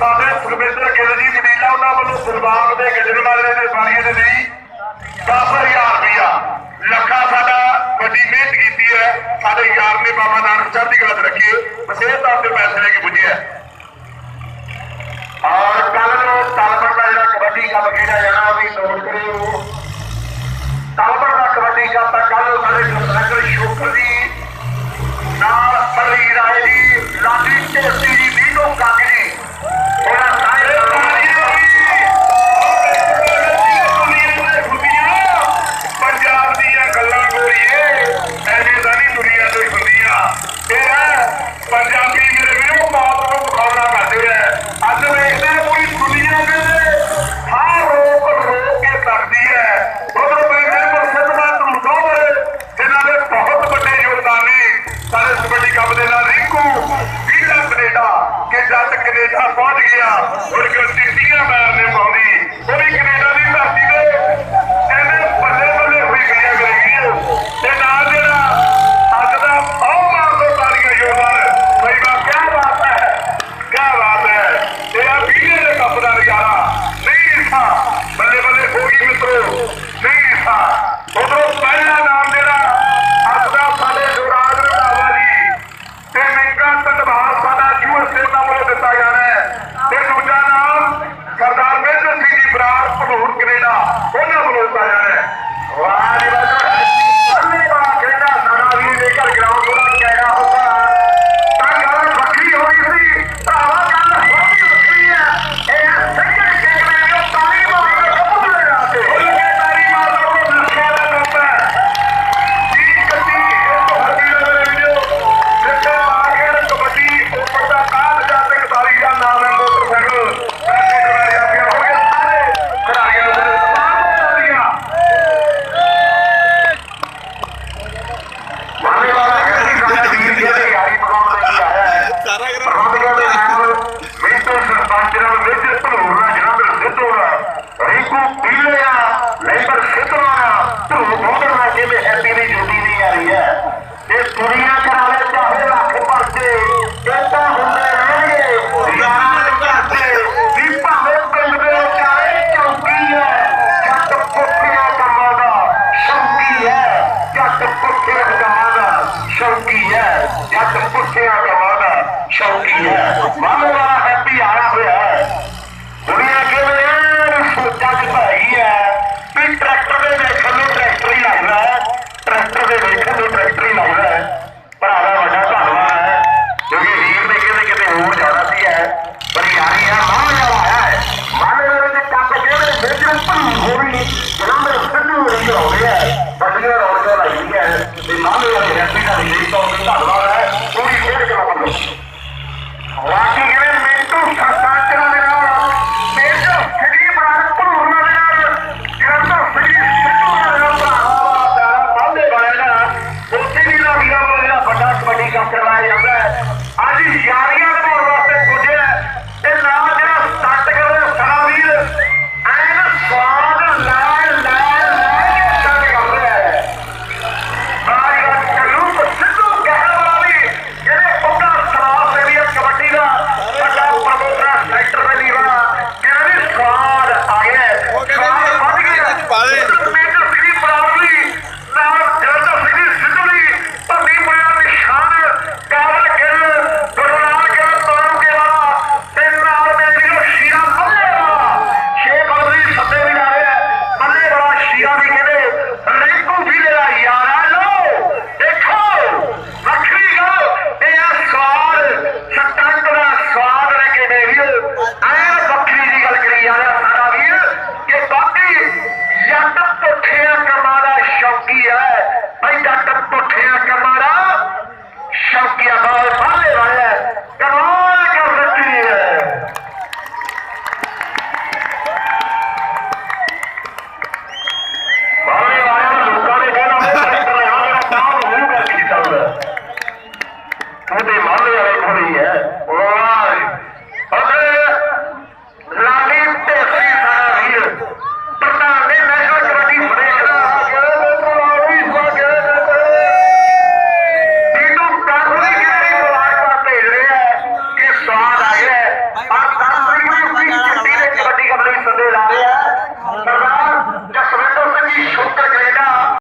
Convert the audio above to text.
ਸਾਡੇ ਸੁਖਵਿੰਦਰ ਗਿੱਲ ਜੀ ਮਡੀਲਾ ਉਹਨਾਂ ਵੱਲੋਂ ਗੁਰਬਾਗ ਦੇ ਗੱਜਣਵਾਲੇ ਦੇ ਬਾਣੀਏ ਦੇ ਲਈ 10,000 ਰੁਪਇਆ ਲੱਖਾ ਸਾਡਾ ਵੱਡੀ ਮਿਹਨਤ ਕੀਤੀ ਹੈ। ਸਾਡੇ ਯਾਰ ਨੇ ਬਾਬਾ ਨਾਨਕ ਚੜ੍ਹਦੀ ਕਲਾ 'ਚ ਰੱਖੀਏ ਵਿਸ਼ੇਸ਼ ਤੌਰ ਤੇ ਪੈਸੇ ਲੈ ਕੇ ਪੁੱਜਿਆ। ਔਰ ਕੱਲ ਨੂੰ ਤਾਲਪੁਰ ਦਾ ਜਿਹੜਾ ਕਬੱਡੀ ਕੱਪ ਖੇਡਿਆ ਜਾਣਾ ਉਹ ਵੀ ਨੋਟ ਕਰਿਓ। ਤਾਲਪੁਰ ਦਾ ਕਬੱਡੀ ਕੱਪ ਤਾਂ ਕੱਲ ਸਾਡੇ ਗੁਰਸੰਗਰ ਸ਼ੋਕਰ ਦੀ ਨਾਲ ਬੜੀ ਰਾਏ ਦੀ ਲਾਡੀ ਢੇਸੀ ਦੀ ਵੀਡੀਓ ਕਾਗਰੀ ਉਹਨਾਂ ਸਾਰੇ ਪੰਜਾਬ ਦੀਆਂ ਗੱਲਾਂ ਗੋਰੀਏ ਐਵੇਂ ਦਾ ਨਹੀਂ ਦੁਨੀਆ ਤੋਂ ਹੁੰਦੀਆਂ। ਇਹ ਪੰਜਾਬੀ ਮੇਰੇ ਵੀਰੋ ਬਹੁਤ ਨੂੰ ਮੁਕਾਬਲਾ ਕਰਦੇ ਆ। ਅੱਜ ਵੇਖਦੇ ਪੂਰੀ ਦੁਨੀਆ ਕਹਿੰਦੇ ਹਾਂ ਰੋਕ ਕੇ ਕਰਦੀ ਹੈ। ਉਦੋਂ ਮੇਰੇ ਪ੍ਰਸਿੱਧ ਮਾਤਰੂ ਦੋਵੇਂ ਜਿਨ੍ਹਾਂ ਦੇ ਬਹੁਤ ਵੱਡੇ ਯੋਗਦਾਨੀ ਸਾਰੇ ਕਬੱਡੀ ਕੱਪ ਦੇ ਨਾਲ ਰਿੰਕੂ ਵੀਰਾ ਕੈਨੇਡਾ ਕਿ ਜਦ ਕੈਨੇਡਾ ਪਹੁੰਚ ਗਿਆ ਔਰ ਗੱਡੀ 30 ਮੈਰ ਨੇ ਪਾਉਂਦੀ ਉਹ ਵੀ ਕੈਨੇਡਾ